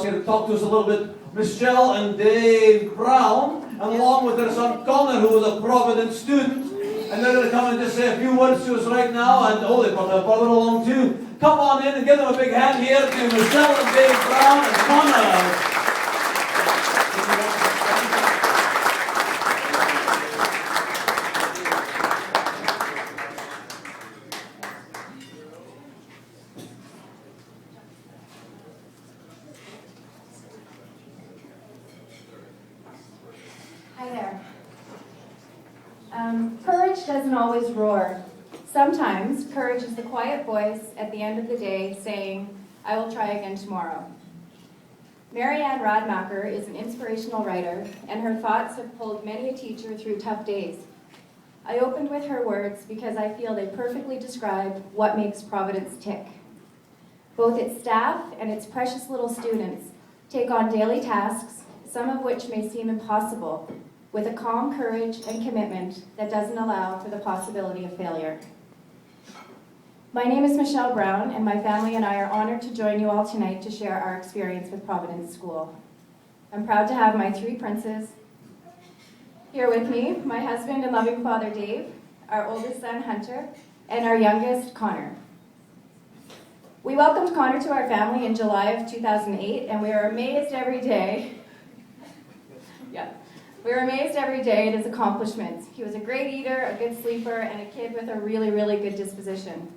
ask you to talk to us a little bit. Michelle and Dave Brown, and along with their son Connor, who was a Providence student. And they're going to come and just say a few words to us right now. And oh, they've got their brother along too. Come on in and give them a big hand here to Michelle and Dave Brown and Connor. Hi there. Courage doesn't always roar. Sometimes courage is the quiet voice at the end of the day saying, I will try again tomorrow. Marianne Radmacher is an inspirational writer, and her thoughts have pulled many a teacher through tough days. I opened with her words because I feel they perfectly describe what makes Providence tick. Both its staff and its precious little students take on daily tasks, some of which may seem impossible, with a calm courage and commitment that doesn't allow for the possibility of failure. My name is Michelle Brown, and my family and I are honored to join you all tonight to share our experience with Providence School. I'm proud to have my three princes here with me, my husband and loving father Dave, our oldest son Hunter, and our youngest Connor. We welcomed Connor to our family in July of 2008, and we are amazed every day. We were amazed every day at his accomplishments. He was a great eater, a good sleeper, and a kid with a really, really good disposition.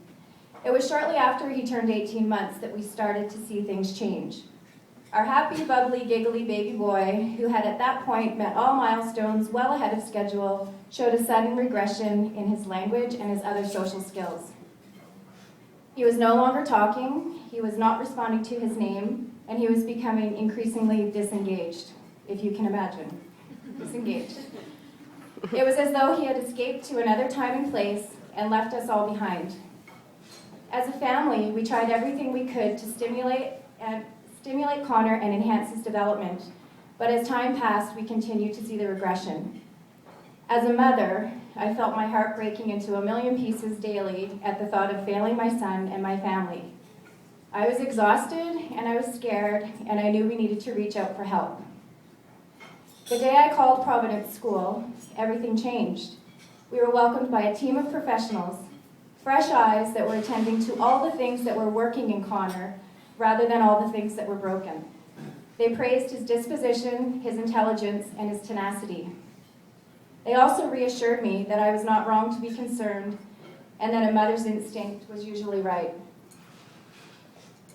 It was shortly after he turned 18 months that we started to see things change. Our happy, bubbly, giggly baby boy, who had at that point met all milestones well ahead of schedule, showed a sudden regression in his language and his other social skills. He was no longer talking, he was not responding to his name, and he was becoming increasingly disengaged, if you can imagine. Disengaged. It was as though he had escaped to another time and place and left us all behind. As a family, we tried everything we could to stimulate Connor and enhance his development, but as time passed, we continued to see the regression. As a mother, I felt my heart breaking into a million pieces daily at the thought of failing my son and my family. I was exhausted and I was scared, and I knew we needed to reach out for help. The day I called Providence School, everything changed. We were welcomed by a team of professionals, fresh eyes that were attending to all the things that were working in Connor rather than all the things that were broken. They praised his disposition, his intelligence, and his tenacity. They also reassured me that I was not wrong to be concerned and that a mother's instinct was usually right.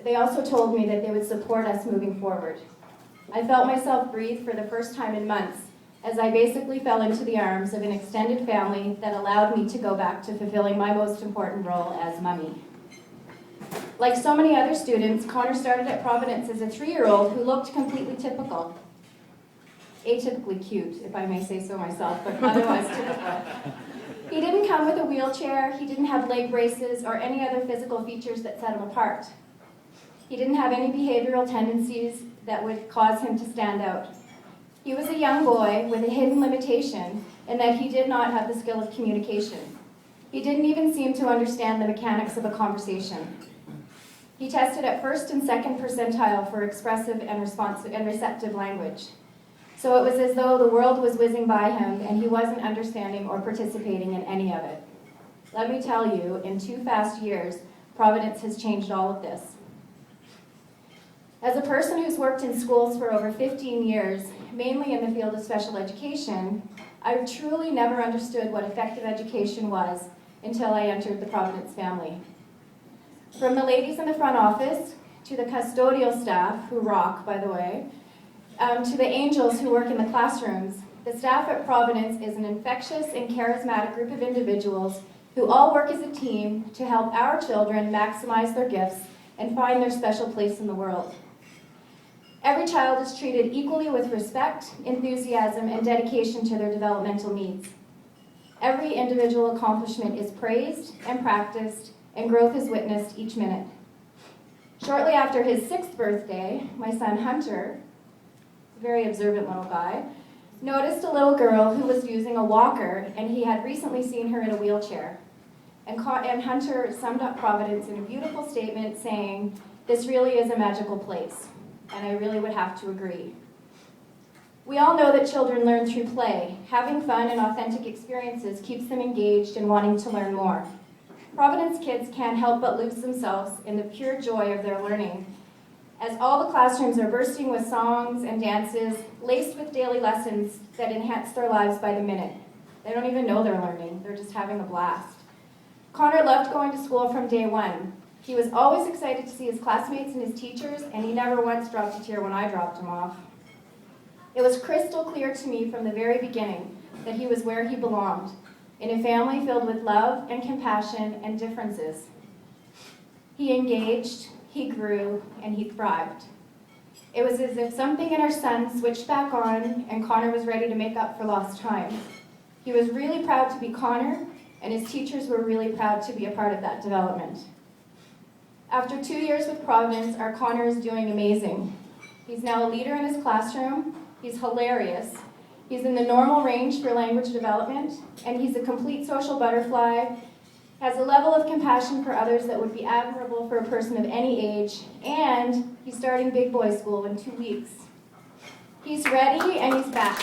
They also told me that they would support us moving forward. I felt myself breathe for the first time in months as I basically fell into the arms of an extended family that allowed me to go back to fulfilling my most important role as mummy. Like so many other students, Connor started at Providence as a 3-year-old who looked completely typical. Atypically cute, if I may say so myself, but otherwise typical. He didn't come with a wheelchair, he didn't have leg braces, or any other physical features that set him apart. He didn't have any behavioral tendencies that would cause him to stand out. He was a young boy with a hidden limitation in that he did not have the skill of communication. He didn't even seem to understand the mechanics of a conversation. He tested at first and second percentile for expressive and responsive and receptive language. So it was as though the world was whizzing by him and he wasn't understanding or participating in any of it. Let me tell you, in 2 fast years, Providence has changed all of this. As a person who's worked in schools for over 15 years, mainly in the field of special education, I truly never understood what effective education was until I entered the Providence family. From the ladies in the front office, to the custodial staff, who rock, by the way, to the angels who work in the classrooms, the staff at Providence is an infectious and charismatic group of individuals who all work as a team to help our children maximize their gifts and find their special place in the world. Every child is treated equally with respect, enthusiasm, and dedication to their developmental needs. Every individual accomplishment is praised and practiced, and growth is witnessed each minute. Shortly after his 6th birthday, my son Hunter, a very observant little guy, noticed a little girl who was using a walker, and he had recently seen her in a wheelchair. And Hunter summed up Providence in a beautiful statement saying, "This really is a magical place." and I really would have to agree. We all know that children learn through play. Having fun and authentic experiences keeps them engaged and wanting to learn more. Providence kids can't help but lose themselves in the pure joy of their learning, as all the classrooms are bursting with songs and dances, laced with daily lessons that enhance their lives by the minute. They don't even know they're learning, they're just having a blast. Connor loved going to school from day one. He was always excited to see his classmates and his teachers, and he never once dropped a tear when I dropped him off. It was crystal clear to me from the very beginning that he was where he belonged, in a family filled with love and compassion and differences. He engaged, he grew, and he thrived. It was as if something in our son switched back on and Connor was ready to make up for lost time. He was really proud to be Connor, and his teachers were really proud to be a part of that development. After 2 years with Providence, our Connor is doing amazing. He's now a leader in his classroom. He's hilarious. He's in the normal range for language development, and he's a complete social butterfly, has a level of compassion for others that would be admirable for a person of any age, and he's starting big boy school in 2 weeks. He's ready and he's back.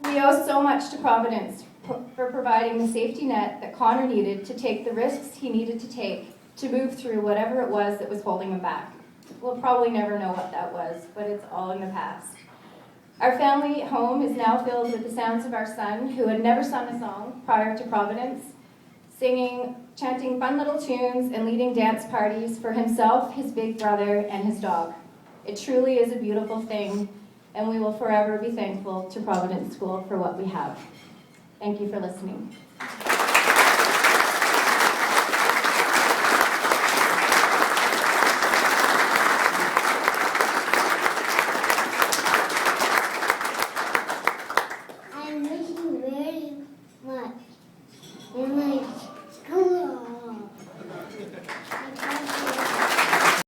We owe so much to Providence for providing the safety net that Connor needed to take the risks he needed to take to move through whatever it was that was holding him back. We'll probably never know what that was, but it's all in the past. Our family home is now filled with the sounds of our son, who had never sung a song prior to Providence, singing, chanting fun little tunes, and leading dance parties for himself, his big brother, and his dog. It truly is a beautiful thing, and we will forever be thankful to Providence School for what we have. Thank you for listening.